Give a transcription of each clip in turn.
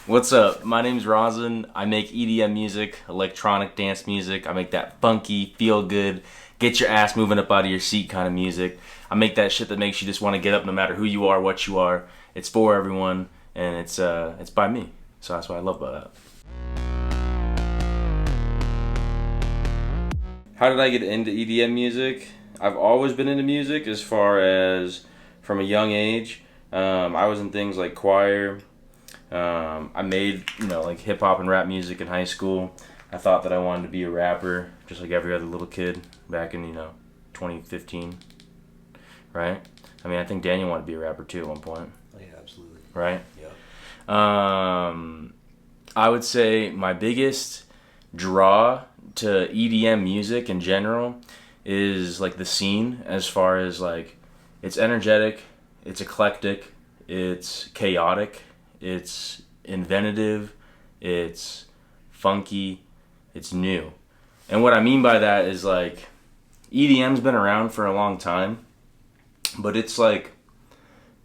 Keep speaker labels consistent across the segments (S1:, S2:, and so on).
S1: What's up? My name's Rozzin. I make EDM music, electronic dance music. I make that funky, feel good, get your ass moving up out of your seat kind of music. I make that shit that makes you just want to get up no matter who you are, what you are. It's for everyone, and it's by me. So that's what I love about that. How did I get into EDM music? I've always been into music as far as from a young age. I was in things like choir. I made, like hip hop and rap music in high school. I thought that I wanted to be a rapper, just like every other little kid back in, 2015, right? I mean, I think Daniel wanted to be a rapper too at one point.
S2: Oh, yeah, absolutely.
S1: Right?
S2: Yeah.
S1: I would say my biggest draw to EDM music in general is like the scene, as far as like it's energetic, it's eclectic, it's chaotic, it's inventive, it's funky, it's new. And what I mean by that is like EDM's been around for a long time, but it's like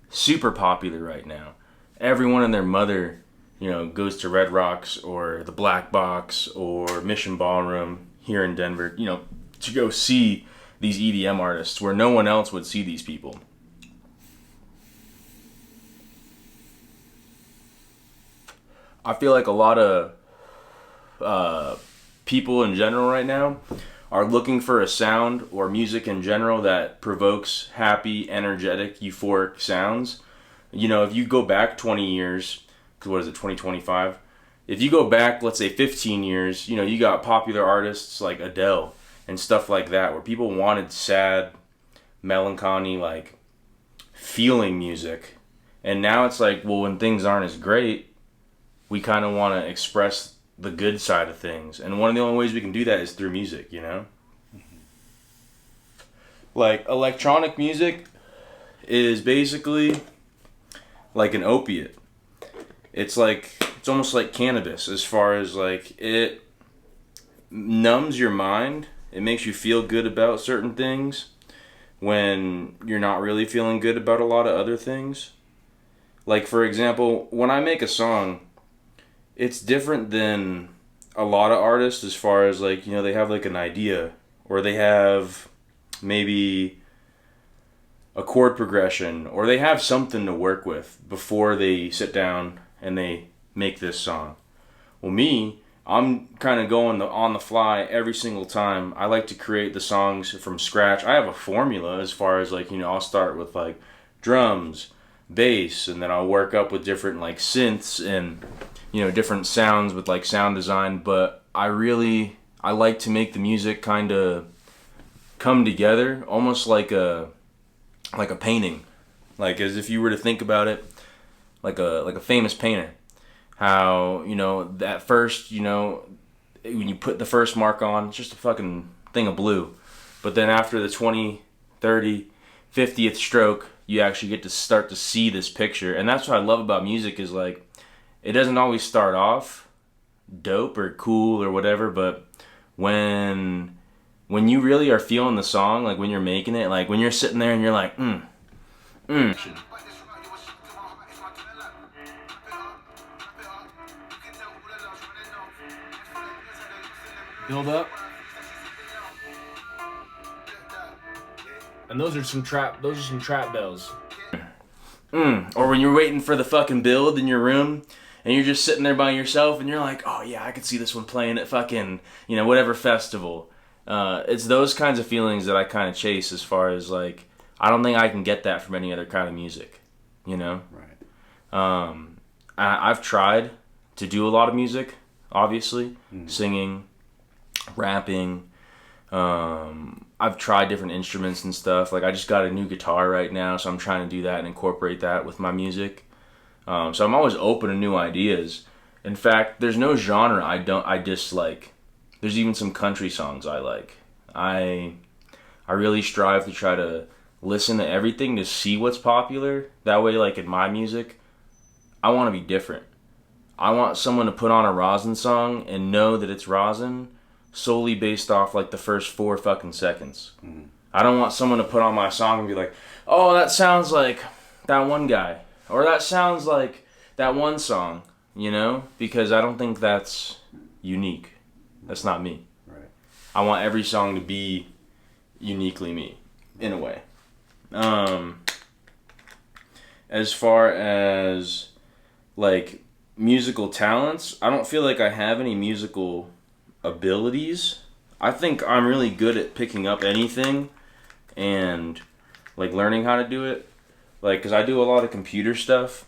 S1: super popular right now. Everyone and their mother, goes to Red Rocks or the Black Box or Mission Ballroom here in Denver, to go see these EDM artists where no one else would see these people. I feel like a lot of people in general right now are looking for a sound or music in general that provokes happy, energetic, euphoric sounds. If you go back 20 years, what is it, 2025? If you go back, let's say 15 years, you got popular artists like Adele and stuff like that, where people wanted sad, melancholy, like feeling music. And now it's like, well, when things aren't as great, we kind of want to express the good side of things. And one of the only ways we can do that is through music, Mm-hmm. Like, electronic music is basically like an opiate. It's almost like cannabis, as far as like it numbs your mind. It makes you feel good about certain things when you're not really feeling good about a lot of other things. Like, for example, when I make a song, it's different than a lot of artists as far as like, they have like an idea, or they have maybe a chord progression, or they have something to work with before they sit down and they make this song. Well, me, I'm kind of going on the fly every single time. I like to create the songs from scratch. I have a formula as far as like, I'll start with like drums, bass, and then I'll work up with different like synths and different sounds with like sound design. But I like to make the music kind of come together almost like a painting, like as if you were to think about it like a famous painter. How, at first, when you put the first mark on, it's just a fucking thing of blue. But then after the 20, 30, 50th stroke, you actually get to start to see this picture. And that's what I love about music, is like, it doesn't always start off dope or cool or whatever, but when you really are feeling the song, like when you're making it, like when you're sitting there and you're like, build up. And those are some trap bells. Or when you're waiting for the fucking build in your room and you're just sitting there by yourself and you're like, oh yeah, I could see this one playing at fucking, whatever festival. It's those kinds of feelings that I kind of chase, as far as like, I don't think I can get that from any other kind of music,
S2: Right.
S1: I've tried to do a lot of music, obviously, singing, rapping. I've tried different instruments and stuff. Like, I just got a new guitar right now, so I'm trying to do that and incorporate that with my music. So I'm always open to new ideas. In fact, there's no genre I dislike. There's even some country songs I like. I really strive to try to listen to everything to see what's popular. That way, like in my music, I want to be different. I want someone to put on a Rozzin song and know that it's Rozzin solely based off like the first 4 fucking seconds. I don't want someone to put on my song and be like, oh, that sounds like that one guy, or that sounds like that one song. you know, because I don't think that's unique. That's not me.
S2: Right.
S1: I want every song to be uniquely me, in a way. As far as like musical talents, I don't feel like I have any musical abilities. I think I'm really good at picking up anything and like learning how to do it. Like, because I do a lot of computer stuff,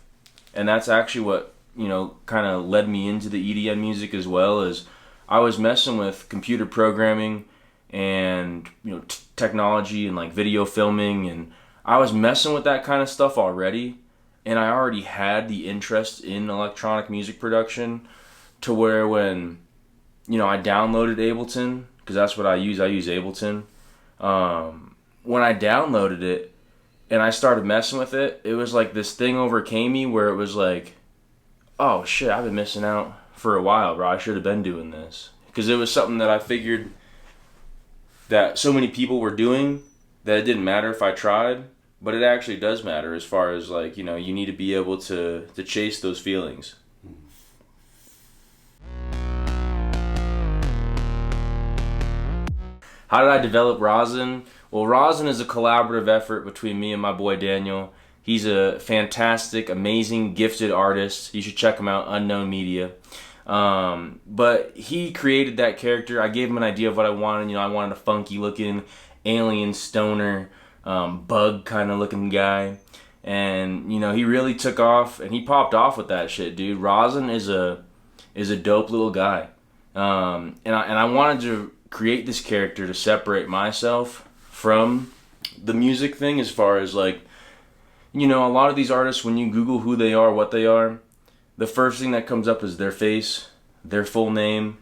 S1: and that's actually what, you know, kind of led me into the EDM music as well. Is I was messing with computer programming and, you know, technology and like video filming, and I was messing with that kind of stuff already, and I already had the interest in electronic music production to where when, you know, I downloaded Ableton, because that's what I use Ableton. When I downloaded it and I started messing with it, it was like this thing overcame me where it was like, oh shit, I've been missing out for a while, bro. I should have been doing this. Because it was something that I figured that so many people were doing that it didn't matter if I tried, but it actually does matter as far as like, you know, you need to be able to chase those feelings. How did I develop Rozzin? Well, Rozzin is a collaborative effort between me and my boy Daniel. He's a fantastic, amazing, gifted artist. You should check him out, Unknown Media. But he created that character. I gave him an idea of what I wanted. You know, I wanted a funky looking alien stoner, bug kind of looking guy. And, you know, he really took off and he popped off with that shit, dude. Rozzin is a dope little guy. And I wanted to create this character to separate myself from the music thing, as far as like, you know, a lot of these artists, when you Google who they are, what they are, the first thing that comes up is their face, their full name.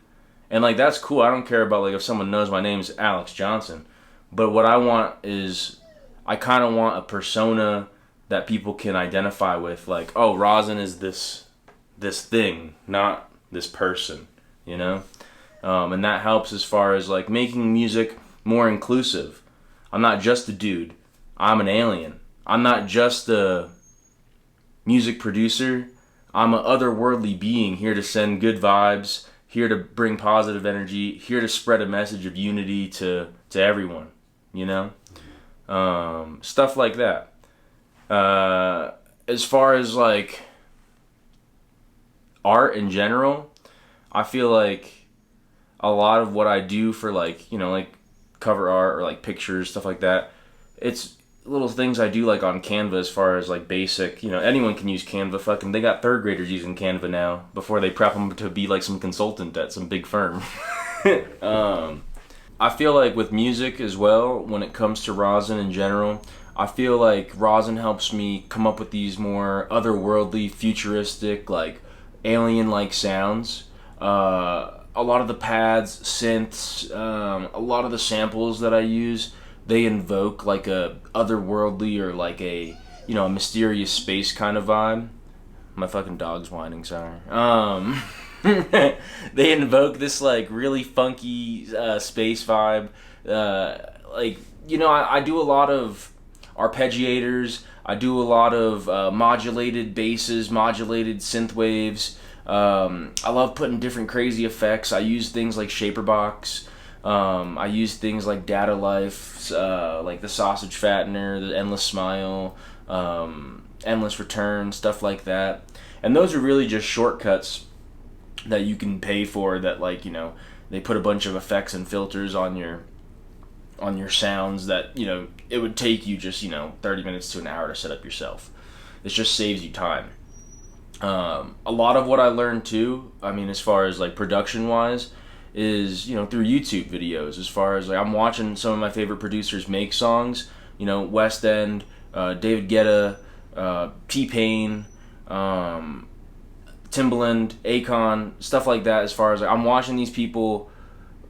S1: And like, that's cool. I don't care about like if someone knows my name is Alex Johnson. But what I want is, I kind of want a persona that people can identify with. Like, oh, Rozzin is this thing, not this person, you know? And that helps as far as like making music more inclusive. I'm not just a dude. I'm an alien. I'm not just a music producer. I'm an otherworldly being here to send good vibes, here to bring positive energy, here to spread a message of unity to everyone, you know? Stuff like that. As far as like art in general, I feel like a lot of what I do for like, you know, like cover art or like pictures, stuff like that, it's little things I do like on Canva as far as like basic, you know, anyone can use Canva. Fucking, they got third graders using Canva now before they prep them to be like some consultant at some big firm. I feel like with music as well, when it comes to Rozzin in general, I feel like Rozzin helps me come up with these more otherworldly, futuristic, like alien-like sounds. A lot of the pads, synths, a lot of the samples that I use, they invoke like a otherworldly or like a, you know, a mysterious space kind of vibe. My fucking dog's whining, sorry. They invoke this like really funky space vibe. Like, you know, I do a lot of arpeggiators. I do a lot of modulated basses, modulated synth waves. I love putting different crazy effects. I use things like Shaperbox. I use things like Data Life, like the Sausage Fattener, the Endless Smile, Endless Return, stuff like that. And those are really just shortcuts that you can pay for, that like, you know, they put a bunch of effects and filters on your sounds that, you know, it would take you just, you know, 30 minutes to an hour to set up yourself. It just saves you time. A lot of what I learned too, I mean, as far as like production wise, is, you know, through YouTube videos. As far as like, I'm watching some of my favorite producers make songs, you know, West End, David Guetta, T-Pain, Timbaland, Akon, stuff like that. As far as like, I'm watching these people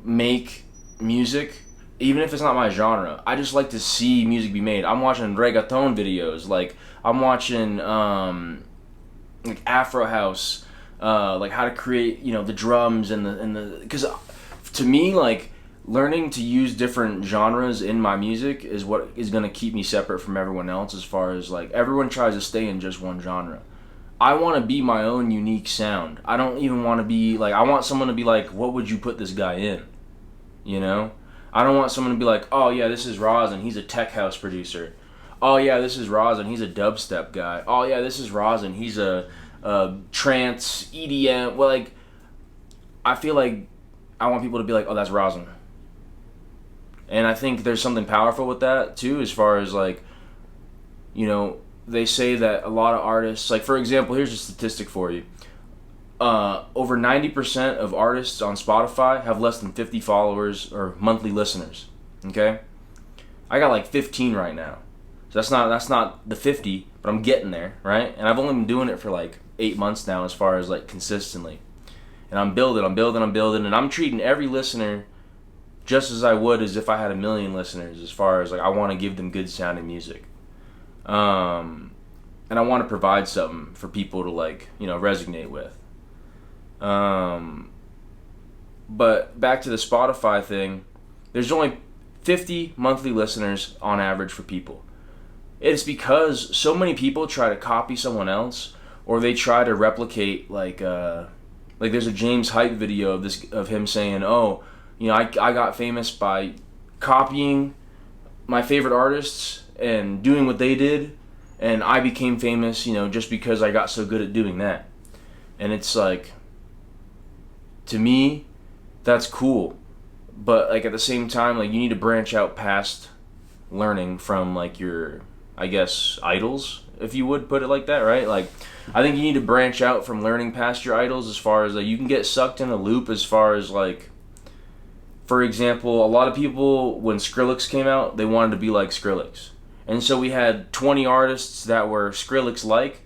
S1: make music, even if it's not my genre. I just like to see music be made. I'm watching reggaeton videos, like I'm watching like Afro House, like how to create, you know, the drums and the because to me, like, learning to use different genres in my music is what is going to keep me separate from everyone else. As far as like, everyone tries to stay in just one genre. I want to be my own unique sound. I don't even want to be like, I want someone to be like, what would you put this guy in? You know? I don't want someone to be like, oh yeah, this is Rozzin, he's a tech house producer. Oh yeah, this is Rozzin, he's a dubstep guy. Oh yeah, this is Rozzin, he's a trance, EDM. Well, like, I feel like I want people to be like, oh, that's Rozzin. And I think there's something powerful with that too, as far as like, you know, they say that a lot of artists, like for example, here's a statistic for you. Over 90% of artists on Spotify have less than 50 followers or monthly listeners. Okay? I got like 15 right now. So that's not the 50, but I'm getting there, right? And I've only been doing it for like 8 months now as far as like consistently. And I'm building, and I'm treating every listener just as I would as if I had 1 million listeners, as far as like I want to give them good sounding music. And I want to provide something for people to like, you know, resonate with. But back to the Spotify thing, there's only 50 monthly listeners on average for people. It's because so many people try to copy someone else, or they try to replicate like there's a James Hype video of him saying, oh, you know, I got famous by copying my favorite artists and doing what they did, and I became famous, you know, just because I got so good at doing that. And it's like, to me, that's cool, but like at the same time, like you need to branch out past learning from like your, I guess, idols, if you would put it like that, right? Like, I think you need to branch out from learning past your idols, as far as like you can get sucked in a loop, as far as like, for example, a lot of people, when Skrillex came out, they wanted to be like Skrillex. And so we had 20 artists that were Skrillex-like,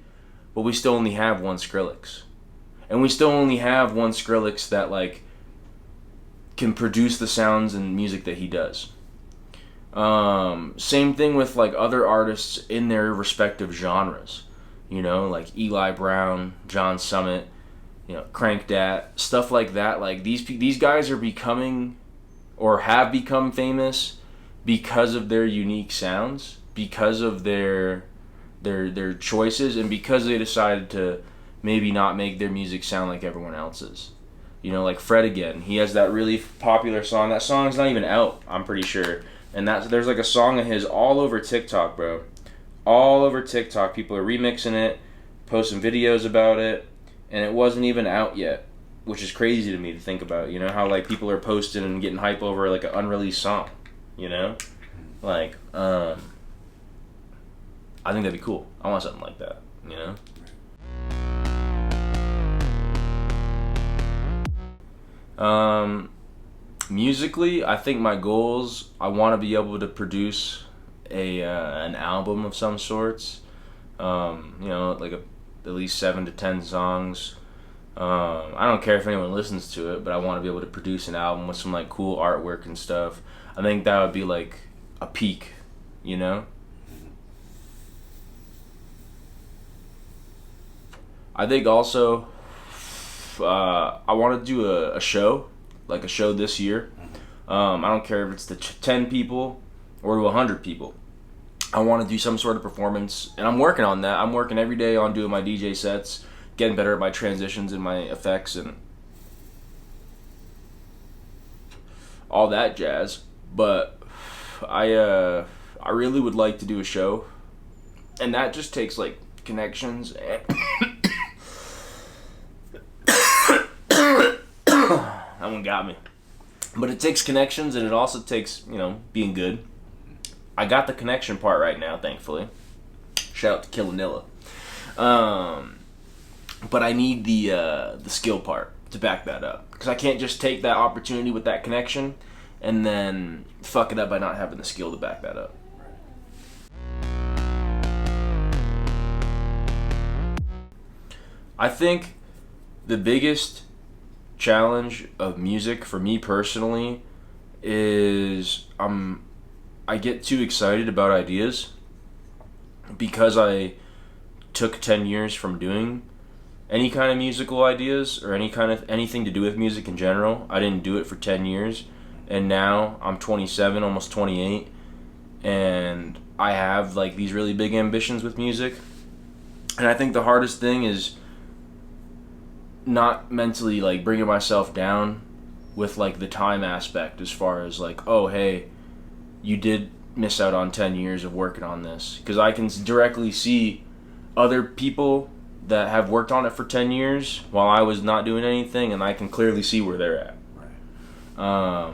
S1: but we still only have one Skrillex. And we still only have one Skrillex that like can produce the sounds and music that he does. Same thing with like other artists in their respective genres. You know, like Eli Brown, John Summit, you know, Crank Dat, stuff like that. Like these guys are becoming, or have become, famous because of their unique sounds, because of their choices, and because they decided to maybe not make their music sound like everyone else's. You know, like Fred again. He has that really popular song. That song's not even out, I'm pretty sure. And there's like a song of his all over TikTok, bro. All over TikTok. People are remixing it, posting videos about it, and it wasn't even out yet, which is crazy to me to think about. You know, how like people are posting and getting hype over like an unreleased song, you know? Like, I think that'd be cool. I want something like that, you know? Musically, I think my goals, I want to be able to produce an album of some sorts. You know, like at least 7 to 10 songs. I don't care if anyone listens to it, but I want to be able to produce an album with some like cool artwork and stuff. I think that would be like a peak, you know? I think also I want to do a show, like a show this year. I don't care if it's to 10 people or to 100 people. I want to do some sort of performance, and I'm working on that. I'm working every day on doing my DJ sets, getting better at my transitions and my effects and all that jazz. But I really would like to do a show, and that just takes like connections. That one got me. But it takes connections, and it also takes, you know, being good. I got the connection part right now, thankfully. Shout out to Killanilla. But I need the skill part to back that up, because I can't just take that opportunity with that connection and then fuck it up by not having the skill to back that up. I think the biggest challenge of music for me personally is I get too excited about ideas, because I took 10 years from doing any kind of musical ideas or anything to do with music in general. I didn't do it for 10 years, and now I'm 27, almost 28, and I have like these really big ambitions with music. And I think the hardest thing is not mentally like bringing myself down with like the time aspect, as far as like, oh hey, you did miss out on 10 years of working on this, because I can directly see other people that have worked on it for 10 years while I was not doing anything, and I can clearly see where they're at. Right.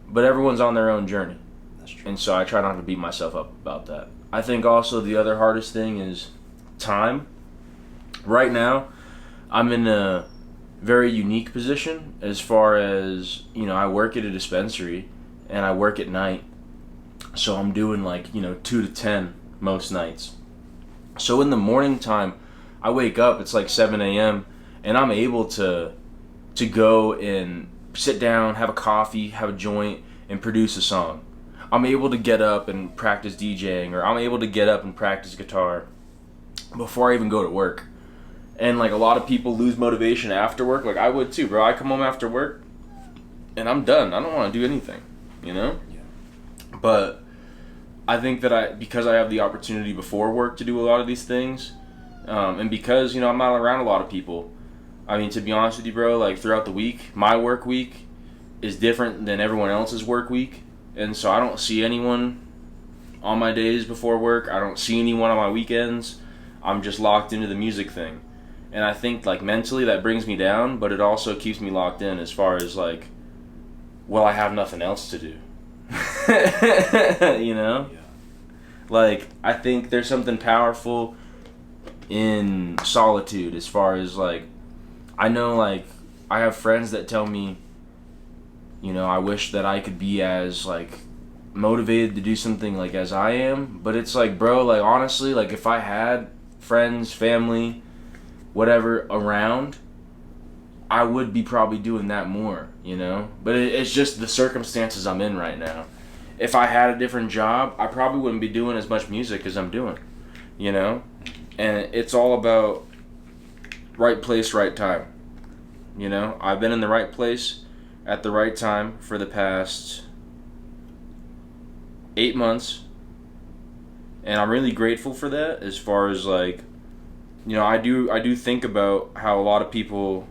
S1: But everyone's on their own journey.
S2: That's true.
S1: And so I try not to beat myself up about that. I think also the other hardest thing is time. Right now, I'm in a very unique position as far as, I work at a dispensary and I work at night. So I'm doing like, 2 to 10 most nights. So in the morning time, I wake up, it's like 7 a.m., and I'm able to go and sit down, have a coffee, have a joint, and produce a song. I'm able to get up and practice DJing, or I'm able to get up and practice guitar before I even go to work. And like a lot of people lose motivation after work, like I would too, bro. I come home after work, and I'm done. I don't want to do anything, Yeah. But I think that because I have the opportunity before work to do a lot of these things, and because, I'm not around a lot of people. I mean, to be honest with you, bro, like throughout the week, my work week is different than everyone else's work week. And so I don't see anyone on my days before work. I don't see anyone on my weekends. I'm just locked into the music thing. And I think like mentally that brings me down, but it also keeps me locked in as far as like, well, I have nothing else to do. Yeah. Like, I think there's something powerful in solitude, as far as like, I know like I have friends that tell me, I wish that I could be as like motivated to do something like as I am, but it's like, bro, like honestly, like if I had friends, family, whatever around, I would be probably doing that more, but it's just the circumstances I'm in right now. If I had a different job, I probably wouldn't be doing as much music as I'm doing, and it's all about right place, right time. I've been in the right place at the right time for the past 8 months, and I'm really grateful for that. As far as like, I do think about how a lot of people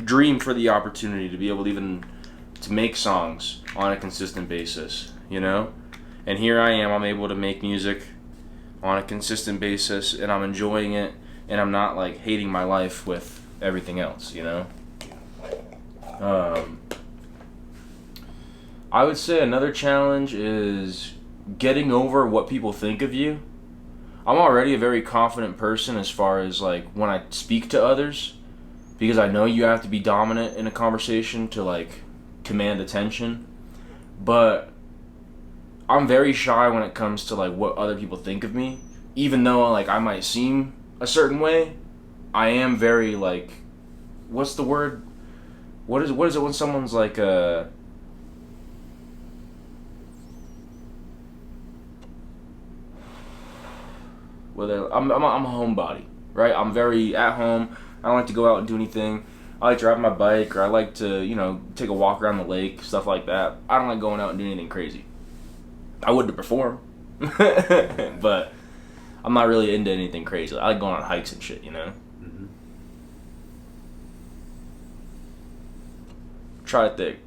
S1: dream for the opportunity to be able to even to make songs on a consistent basis, and here I am, I'm able to make music on a consistent basis, and I'm enjoying it, and I'm not like hating my life with everything else, I would say another challenge is getting over what people think of you. I'm already a very confident person as far as like when I speak to others, because I know you have to be dominant in a conversation to like command attention, but I'm very shy when it comes to like what other people think of me. Even though like I might seem a certain way, I am very like, what's the word? What is it when someone's like I'm a homebody, right? I'm very at home. I don't like to go out and do anything. I like to ride my bike, or I like to, take a walk around the lake, stuff like that. I don't like going out and doing anything crazy. I would to perform, but I'm not really into anything crazy. I like going on hikes and shit, Mm-hmm. Try to think.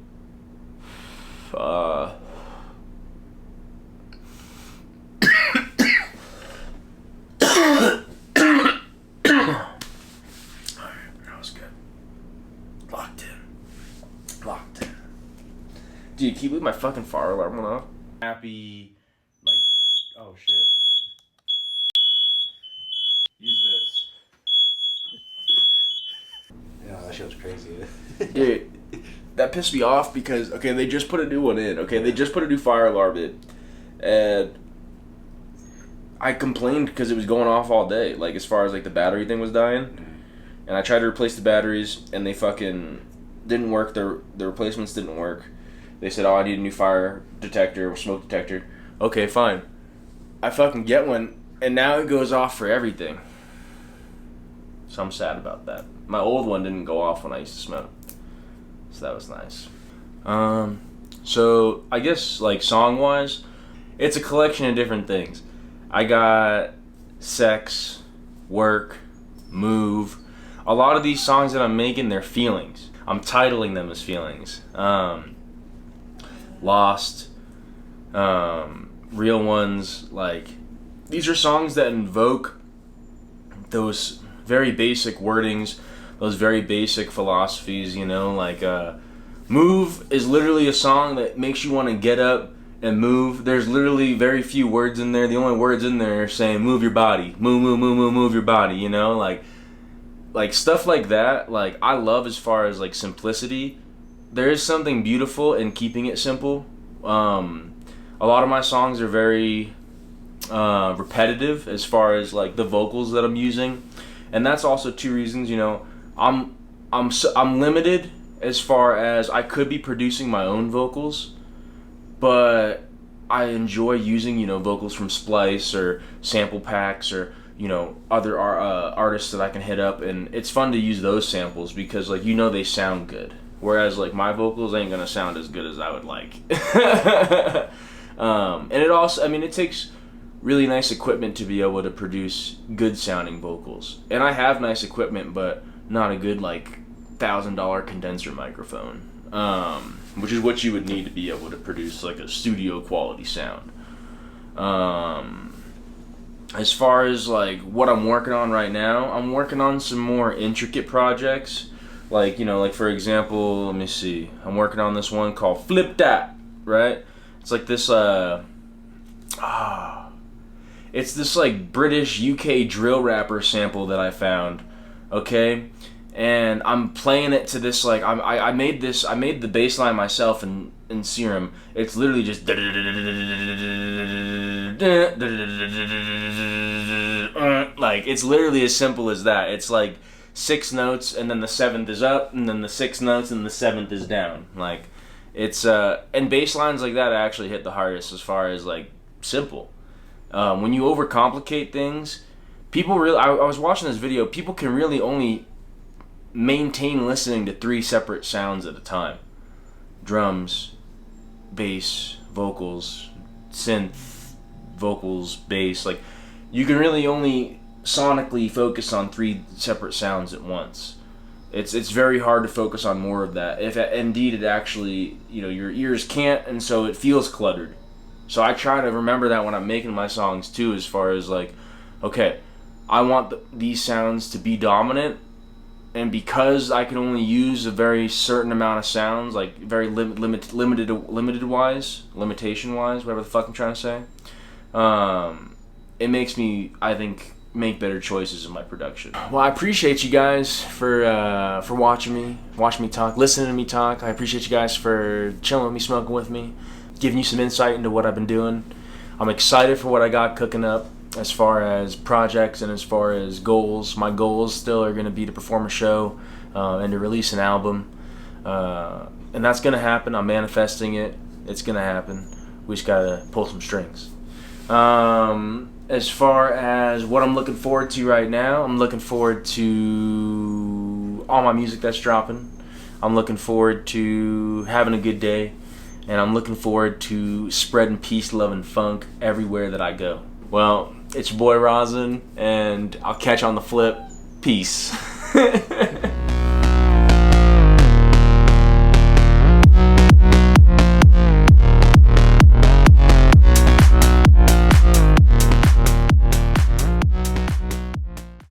S1: Dude, can you leave my fucking fire alarm went off? Happy, like, oh shit. Use this.
S2: Yeah, that shit was crazy.
S1: Dude, that pissed me off because, okay, they just put a new one in, okay? They just put a new fire alarm in. And I complained because it was going off all day, like, as far as, like, the battery thing was dying. And I tried to replace the batteries, and they fucking didn't work. The replacements didn't work. They said, oh, I need a new fire detector or smoke detector. Okay, fine. I fucking get one, and now it goes off for everything. So I'm sad about that. My old one didn't go off when I used to smoke. So that was nice. So I guess, like, song-wise, it's a collection of different things. I got sex, work, move. A lot of these songs that I'm making, they're feelings. I'm titling them as feelings. Lost, Real Ones, like, these are songs that invoke those very basic wordings, those very basic philosophies, you know, like, Move is literally a song that makes you want to get up and move. There's literally very few words in there. The only words in there are saying move your body, move your body, you know, like stuff like that. Like, I love as far as like simplicity. There is something beautiful in keeping it simple. A lot of my songs are very repetitive as far as like the vocals that I'm using, and that's also two reasons. You know, I'm limited as far as I could be producing my own vocals, but I enjoy using, you know, vocals from Splice or sample packs or, you know, other artists that I can hit up, and it's fun to use those samples because, like, you know, they sound good. Whereas, like, my vocals ain't gonna sound as good as I would like. And it also, I mean, it takes really nice equipment to be able to produce good sounding vocals. And I have nice equipment, but not a good, like, $1,000 condenser microphone, which is what you would need to be able to produce like a studio quality sound. As far as like what I'm working on right now, I'm working on some more intricate projects. Like, you know, like for example, let me see, I'm working on this one called Flip That, right? It's like this it's this like British UK drill rapper sample that I found, okay? And I'm playing it to this, like, I made the bass line myself in Serum. It's literally just like, it's literally as simple as that. It's like 6 notes and then the 7th is up and then the 6 notes and the 7th is down. Like, it's and bass lines like that actually hit the hardest as far as like simple. When you overcomplicate things, people really, I was watching this video, people can really only maintain listening to 3 separate sounds at a time. Drums, bass, vocals, synth, vocals, bass. Like, you can really only sonically focus on 3 separate sounds at once. It's very hard to focus on more of that. If indeed it actually, you know, your ears can't, and so it feels cluttered. So I try to remember that when I'm making my songs too, as far as like, okay, I want these sounds to be dominant, and because I can only use a very certain amount of sounds, like very limitation wise, whatever the fuck I'm trying to say, it makes me, I think, make better choices in my production. Well, I appreciate you guys for watching me talk, listening to me talk. I appreciate you guys for chilling with me, smoking with me, giving you some insight into what I've been doing. I'm excited for what I got cooking up as far as projects and as far as goals. My goals still are going to be to perform a show and to release an album. And that's going to happen. I'm manifesting it. It's going to happen. We just got to pull some strings. As far as what I'm looking forward to right now, I'm looking forward to all my music that's dropping. I'm looking forward to having a good day. And I'm looking forward to spreading peace, love, and funk everywhere that I go. Well, it's your boy Rozzin, and I'll catch you on the flip. Peace.